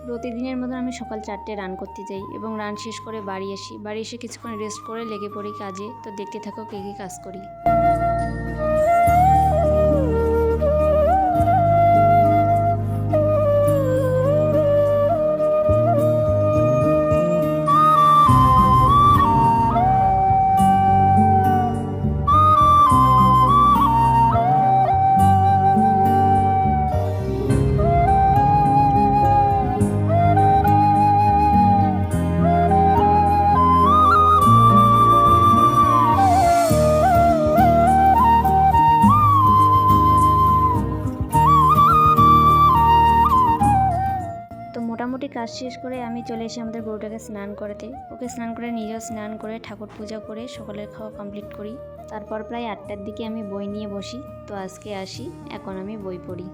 প্রতিদিনের মতন আমি সকাল 4টায় রান করতে যাই এবং রান শেষ করে বাড়ি আসি। বাড়ি এসে কিছুক্ষণ রেস্ট করে লেগে পড়ি কাজে। তো দেখতে থাকো কী কী কাজ করি। তো মোটামুটি কাজ শেষ করে আমি চলে এসে আমাদের গরুটাকে স্নান করাতে। ওকে স্নান করে নিজেও স্নান করে ঠাকুর পূজা করে সকালের খাওয়া কমপ্লিট করি। তারপর প্রায় 8টার দিকে আমি বই নিয়ে বসি। তো আজকে আসি, এখন আমি বই পড়ি।